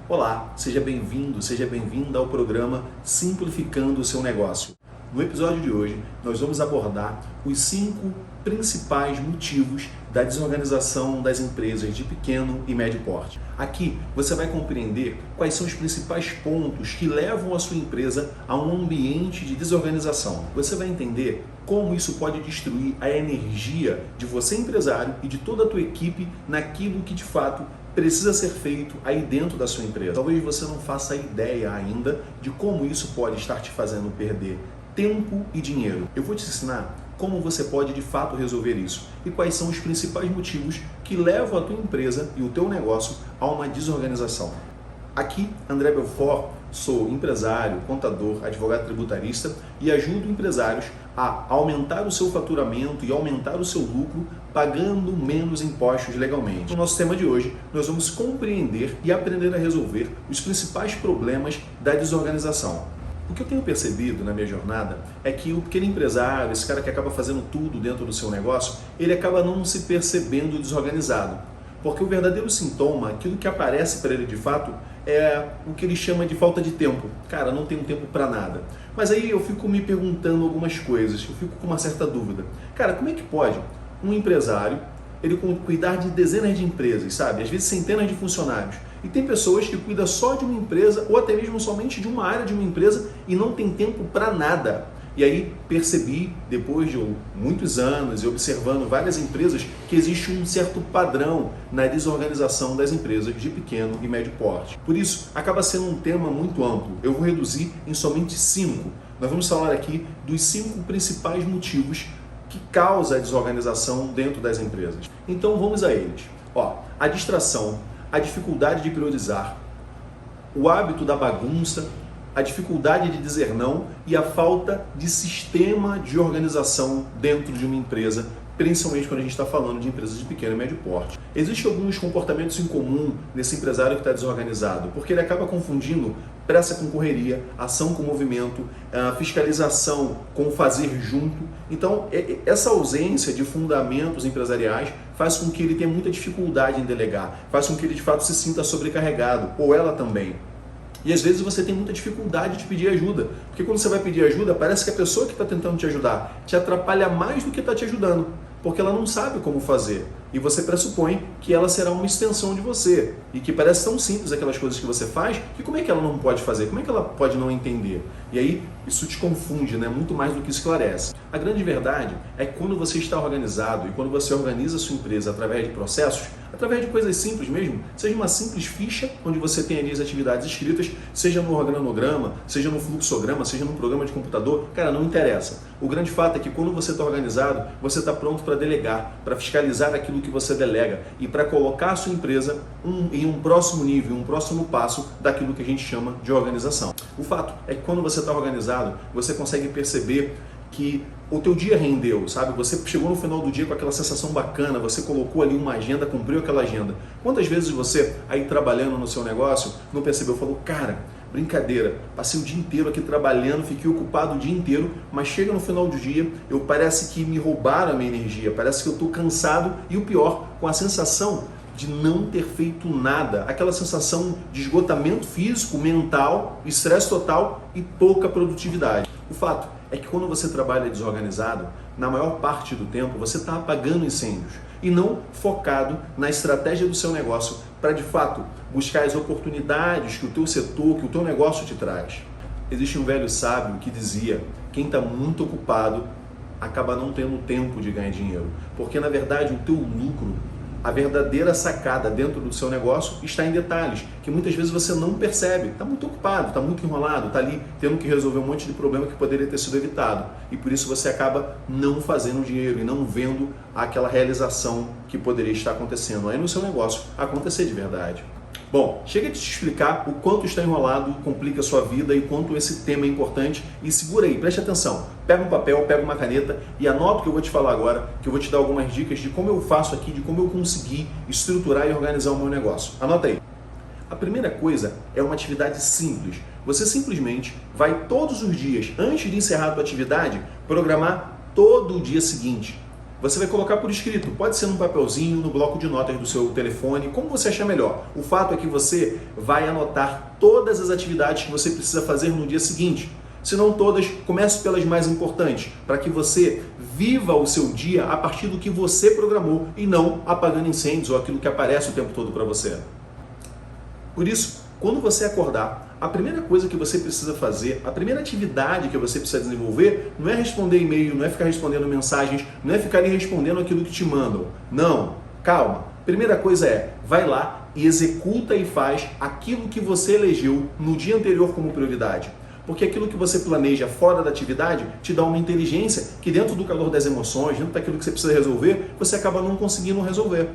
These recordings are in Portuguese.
Olá, seja bem-vindo, seja bem-vinda ao programa Simplificando o Seu Negócio. No episódio de hoje, nós vamos abordar os 5 principais motivos da desorganização das empresas de pequeno e médio porte. Aqui você vai compreender quais são os principais pontos que levam a sua empresa a um ambiente de desorganização. Você vai entender como isso pode destruir a energia de você empresário e de toda a tua equipe naquilo que de fato precisa ser feito aí dentro da sua empresa. Talvez você não faça ideia ainda de como isso pode estar te fazendo perder tempo e dinheiro. Eu vou te ensinar como você pode de fato resolver isso e quais são os principais motivos que levam a tua empresa e o teu negócio a uma desorganização. Aqui, André Belfort, sou empresário, contador, advogado tributarista e ajudo empresários a aumentar o seu faturamento e aumentar o seu lucro pagando menos impostos legalmente. No nosso tema de hoje, nós vamos compreender e aprender a resolver os principais problemas da desorganização. O que eu tenho percebido na minha jornada é que o pequeno empresário, esse cara que acaba fazendo tudo dentro do seu negócio, ele acaba não se percebendo desorganizado. Porque o verdadeiro sintoma, aquilo que aparece para ele de fato, é o que ele chama de falta de tempo. Cara, não tenho tempo para nada. Mas aí eu fico me perguntando algumas coisas, eu fico com uma certa dúvida. Cara, como é que pode um empresário ele cuidar de dezenas de empresas, sabe? Às vezes centenas de funcionários. E tem pessoas que cuidam só de uma empresa ou até mesmo somente de uma área de uma empresa e não tem tempo para nada. E aí percebi, depois de muitos anos e observando várias empresas, que existe um certo padrão na desorganização das empresas de pequeno e médio porte. Por isso, acaba sendo um tema muito amplo. Eu vou reduzir em somente 5. Nós vamos falar aqui dos 5 principais motivos que causam a desorganização dentro das empresas. Então vamos a eles. A distração, a dificuldade de priorizar, o hábito da bagunça, a dificuldade de dizer não e a falta de sistema de organização dentro de uma empresa, principalmente quando a gente está falando de empresas de pequeno e médio porte. Existem alguns comportamentos em comum nesse empresário que está desorganizado, porque ele acaba confundindo pressa com correria, ação com movimento, fiscalização com fazer junto. Então, essa ausência de fundamentos empresariais faz com que ele tenha muita dificuldade em delegar, faz com que ele de fato se sinta sobrecarregado, ou ela também. E às vezes você tem muita dificuldade de pedir ajuda, porque quando você vai pedir ajuda, parece que a pessoa que está tentando te ajudar te atrapalha mais do que está te ajudando, porque ela não sabe como fazer. E você pressupõe que ela será uma extensão de você, e que parece tão simples aquelas coisas que você faz, que como é que ela não pode fazer? Como é que ela pode não entender? E aí isso te confunde, né? Muito mais do que esclarece. A grande verdade é que quando você está organizado e quando você organiza a sua empresa através de processos, através de coisas simples mesmo, seja uma simples ficha, onde você tem ali as atividades escritas, seja no organograma, seja no fluxograma, seja num programa de computador, cara, não interessa. O grande fato é que quando você está organizado, você está pronto para delegar, para fiscalizar aquilo que você delega e para colocar a sua empresa em um próximo nível, um próximo passo daquilo que a gente chama de organização. O fato é que quando você está organizado, você consegue perceber que o teu dia rendeu, sabe? Você chegou no final do dia com aquela sensação bacana, você colocou ali uma agenda, cumpriu aquela agenda. Quantas vezes você, aí trabalhando no seu negócio, não percebeu, falou, cara, brincadeira, passei o dia inteiro aqui trabalhando, fiquei ocupado o dia inteiro, mas chega no final do dia, parece que me roubaram a minha energia, parece que eu estou cansado e o pior, com a sensação de não ter feito nada, aquela sensação de esgotamento físico, mental, estresse total e pouca produtividade. O fato é que quando você trabalha desorganizado, na maior parte do tempo você está apagando incêndios e não focado na estratégia do seu negócio para de fato buscar as oportunidades que o teu setor, que o teu negócio te traz. Existe um velho sábio que dizia, quem está muito ocupado acaba não tendo tempo de ganhar dinheiro, porque na verdade o teu lucro, a verdadeira sacada dentro do seu negócio está em detalhes, que muitas vezes você não percebe. Está muito ocupado, está muito enrolado, está ali tendo que resolver um monte de problema que poderia ter sido evitado. E por isso você acaba não fazendo dinheiro e não vendo aquela realização que poderia estar acontecendo aí no seu negócio acontecer de verdade. Bom, chega de te explicar o quanto está enrolado, complica a sua vida e quanto esse tema é importante. E segura aí, preste atenção. Pega um papel, pega uma caneta e anota o que eu vou te falar agora, que eu vou te dar algumas dicas de como eu faço aqui, de como eu consegui estruturar e organizar o meu negócio. Anota aí. A primeira coisa é uma atividade simples. Você simplesmente vai todos os dias, antes de encerrar a tua atividade, programar todo o dia seguinte. Você vai colocar por escrito, pode ser num papelzinho, no bloco de notas do seu telefone, como você achar melhor. O fato é que você vai anotar todas as atividades que você precisa fazer no dia seguinte. Se não todas, comece pelas mais importantes, para que você viva o seu dia a partir do que você programou e não apagando incêndios ou aquilo que aparece o tempo todo para você. Por isso, quando você acordar, a primeira coisa que você precisa fazer, a primeira atividade que você precisa desenvolver, não é responder e-mail, não é ficar respondendo mensagens, não é ficar ali respondendo aquilo que te mandam. Não, calma. Primeira coisa é, vai lá e executa e faz aquilo que você elegeu no dia anterior como prioridade. Porque aquilo que você planeja fora da atividade te dá uma inteligência que dentro do calor das emoções, dentro daquilo que você precisa resolver, você acaba não conseguindo resolver.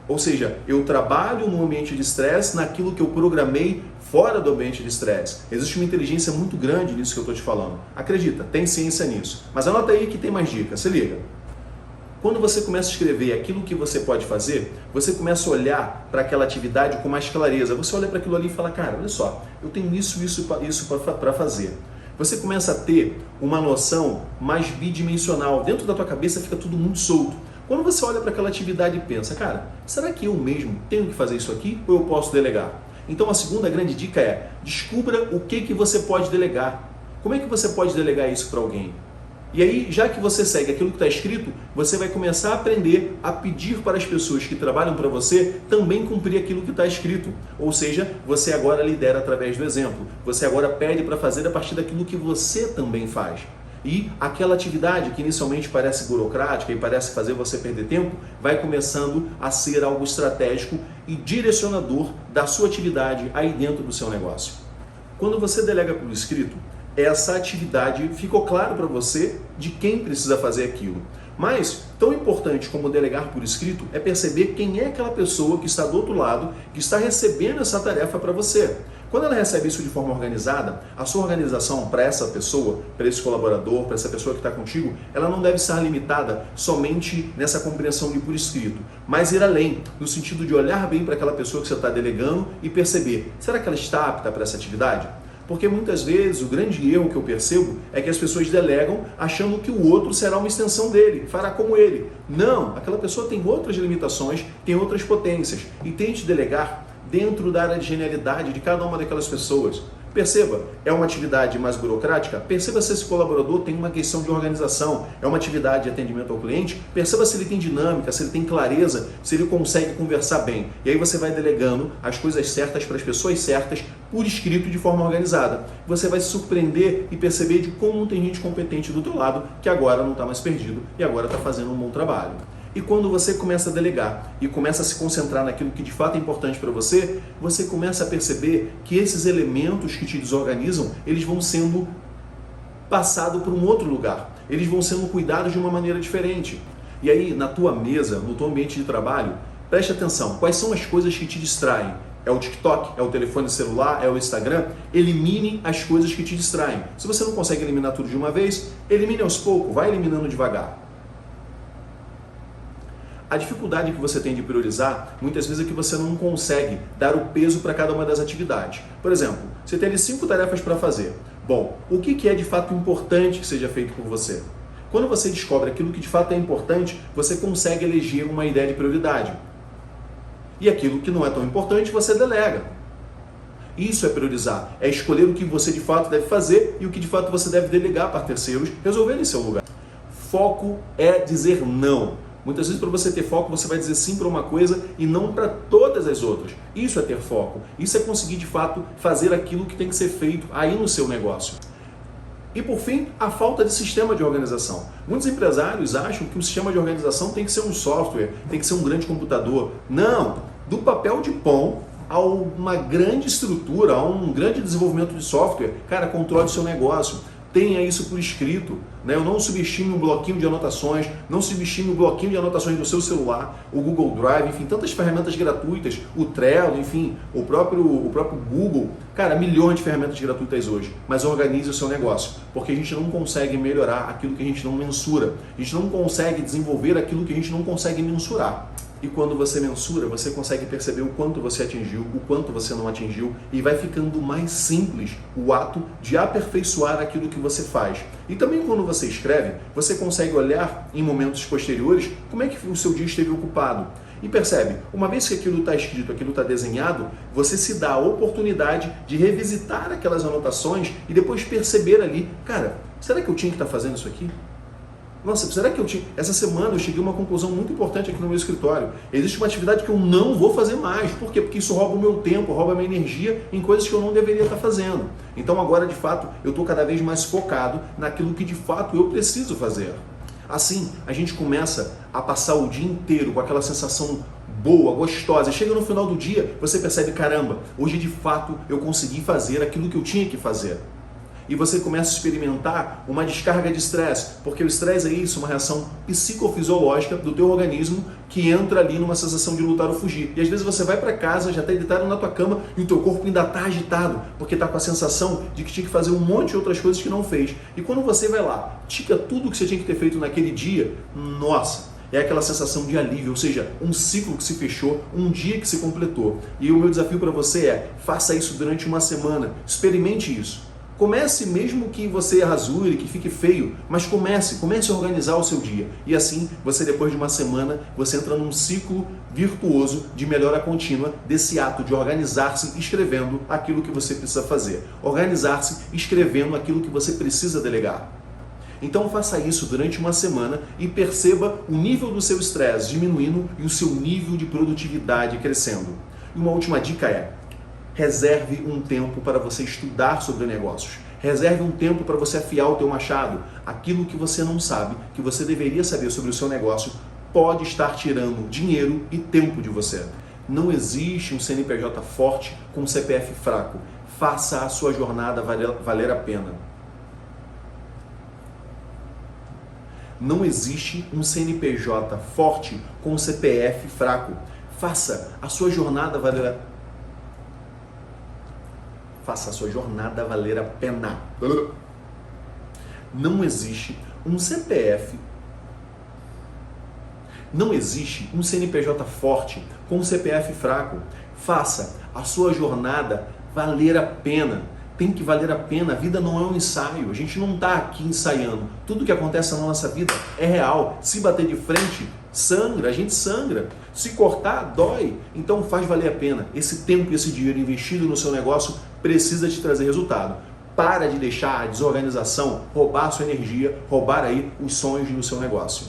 Ou seja, eu trabalho no ambiente de estresse naquilo que eu programei fora do ambiente de estresse. Existe uma inteligência muito grande nisso que eu estou te falando. Acredita, tem ciência nisso. Mas anota aí que tem mais dicas, se liga. Quando você começa a escrever aquilo que você pode fazer, você começa a olhar para aquela atividade com mais clareza. Você olha para aquilo ali e fala, cara, olha só, eu tenho isso para fazer. Você começa a ter uma noção mais bidimensional. Dentro da tua cabeça fica tudo muito solto. Quando você olha para aquela atividade e pensa, cara, será que eu mesmo tenho que fazer isso aqui ou eu posso delegar? Então a segunda grande dica é, descubra o que você pode delegar. Como é que você pode delegar isso para alguém? E aí, já que você segue aquilo que está escrito, você vai começar a aprender a pedir para as pessoas que trabalham para você também cumprir aquilo que está escrito. Ou seja, você agora lidera através do exemplo. Você agora pede para fazer a partir daquilo que você também faz. E aquela atividade que inicialmente parece burocrática e parece fazer você perder tempo, vai começando a ser algo estratégico e direcionador da sua atividade aí dentro do seu negócio. Quando você delega por escrito, essa atividade ficou claro para você de quem precisa fazer aquilo. Mas, tão importante como delegar por escrito é perceber quem é aquela pessoa que está do outro lado, que está recebendo essa tarefa para você. Quando ela recebe isso de forma organizada, a sua organização para essa pessoa, para esse colaborador, para essa pessoa que está contigo, ela não deve estar limitada somente nessa compreensão de por escrito, mas ir além, no sentido de olhar bem para aquela pessoa que você está delegando e perceber, será que ela está apta para essa atividade? Porque muitas vezes o grande erro que eu percebo é que as pessoas delegam achando que o outro será uma extensão dele, fará como ele. Não, aquela pessoa tem outras limitações, tem outras potências e tente delegar dentro da área de genialidade de cada uma daquelas pessoas. Perceba, é uma atividade mais burocrática? Perceba se esse colaborador tem uma questão de organização, é uma atividade de atendimento ao cliente? Perceba se ele tem dinâmica, se ele tem clareza, se ele consegue conversar bem. E aí você vai delegando as coisas certas para as pessoas certas, por escrito de forma organizada. Você vai se surpreender e perceber de como tem gente competente do teu lado que agora não está mais perdido e agora está fazendo um bom trabalho. E quando você começa a delegar e começa a se concentrar naquilo que de fato é importante para você, você começa a perceber que esses elementos que te desorganizam, eles vão sendo passados para um outro lugar. Eles vão sendo cuidados de uma maneira diferente. E aí, na tua mesa, no teu ambiente de trabalho, preste atenção. Quais são as coisas que te distraem? É o TikTok? É o telefone celular? É o Instagram? Elimine as coisas que te distraem. Se você não consegue eliminar tudo de uma vez, elimine aos poucos, vai eliminando devagar. A dificuldade que você tem de priorizar, muitas vezes é que você não consegue dar o peso para cada uma das atividades. Por exemplo, você tem ali 5 tarefas para fazer. Bom, o que é de fato importante que seja feito por você? Quando você descobre aquilo que de fato é importante, você consegue eleger uma ideia de prioridade. E aquilo que não é tão importante, você delega. Isso é priorizar, é escolher o que você de fato deve fazer e o que de fato você deve delegar para terceiros resolver em seu lugar. Foco é dizer não. Muitas vezes, para você ter foco, você vai dizer sim para uma coisa e não para todas as outras. Isso é ter foco. Isso é conseguir, de fato, fazer aquilo que tem que ser feito aí no seu negócio. E, por fim, a falta de sistema de organização. Muitos empresários acham que o sistema de organização tem que ser um software, tem que ser um grande computador. Não! Do papel de pão a uma grande estrutura, a um grande desenvolvimento de software, cara, controle o seu negócio. Tenha isso por escrito, né? Eu não subestime um bloquinho de anotações, não subestime o bloquinho de anotações do seu celular, o Google Drive, enfim, tantas ferramentas gratuitas, o Trello, enfim, o próprio Google. Cara, milhões de ferramentas gratuitas hoje, mas organize o seu negócio, porque a gente não consegue melhorar aquilo que a gente não mensura, a gente não consegue desenvolver aquilo que a gente não consegue mensurar. E quando você mensura, você consegue perceber o quanto você atingiu, o quanto você não atingiu, e vai ficando mais simples o ato de aperfeiçoar aquilo que você faz. E também quando você escreve, você consegue olhar em momentos posteriores como é que o seu dia esteve ocupado. E percebe, uma vez que aquilo está escrito, aquilo está desenhado, você se dá a oportunidade de revisitar aquelas anotações e depois perceber ali, cara, será que eu tinha que estar fazendo isso aqui? Nossa, será que eu tinha... Essa semana eu cheguei a uma conclusão muito importante aqui no meu escritório. Existe uma atividade que eu não vou fazer mais. Por quê? Porque isso rouba o meu tempo, rouba a minha energia em coisas que eu não deveria estar fazendo. Então agora, de fato, eu estou cada vez mais focado naquilo que de fato eu preciso fazer. Assim, a gente começa a passar o dia inteiro com aquela sensação boa, gostosa. Chega no final do dia, você percebe, caramba, hoje de fato eu consegui fazer aquilo que eu tinha que fazer. E você começa a experimentar uma descarga de estresse, porque o estresse é isso, uma reação psicofisiológica do teu organismo que entra ali numa sensação de lutar ou fugir. E às vezes você vai para casa, já está deitado na tua cama e o teu corpo ainda está agitado, porque está com a sensação de que tinha que fazer um monte de outras coisas que não fez. E quando você vai lá, tica tudo que você tinha que ter feito naquele dia, nossa, é aquela sensação de alívio, ou seja, um ciclo que se fechou, um dia que se completou. E o meu desafio para você é, faça isso durante uma semana, experimente isso. Comece, mesmo que você rasure, que fique feio, mas comece a organizar o seu dia. E assim, você depois de uma semana, você entra num ciclo virtuoso de melhora contínua desse ato de organizar-se escrevendo aquilo que você precisa fazer. Organizar-se escrevendo aquilo que você precisa delegar. Então faça isso durante uma semana e perceba o nível do seu estresse diminuindo e o seu nível de produtividade crescendo. E uma última dica é, reserve um tempo para você estudar sobre negócios. Reserve um tempo para você afiar o teu machado. Aquilo que você não sabe, que você deveria saber sobre o seu negócio, pode estar tirando dinheiro e tempo de você. Não existe um CNPJ forte com um CPF fraco. Faça a sua jornada valer a pena. Não existe um CNPJ forte com um CPF fraco. Faça a sua jornada valer a pena. Faça a sua jornada valer a pena. Não existe um CPF, não existe um CNPJ forte com um CPF fraco. Faça a sua jornada valer a pena. Tem que valer a pena. A vida não é um ensaio. A gente não está aqui ensaiando. Tudo que acontece na nossa vida é real. Se bater de frente, sangra, a gente sangra. Se cortar, dói. Então faz valer a pena. Esse tempo e esse dinheiro investido no seu negócio precisa te trazer resultado. Para de deixar a desorganização roubar a sua energia, roubar aí os sonhos do seu negócio.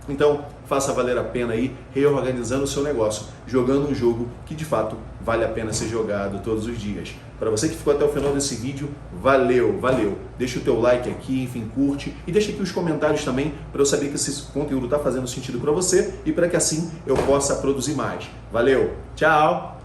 Então, faça valer a pena aí, reorganizando o seu negócio, jogando um jogo que de fato vale a pena ser jogado todos os dias. Para você que ficou até o final desse vídeo, valeu, valeu. Deixa o teu like aqui, enfim, curte e deixa aqui os comentários também para eu saber que esse conteúdo está fazendo sentido para você e para que assim eu possa produzir mais. Valeu, tchau!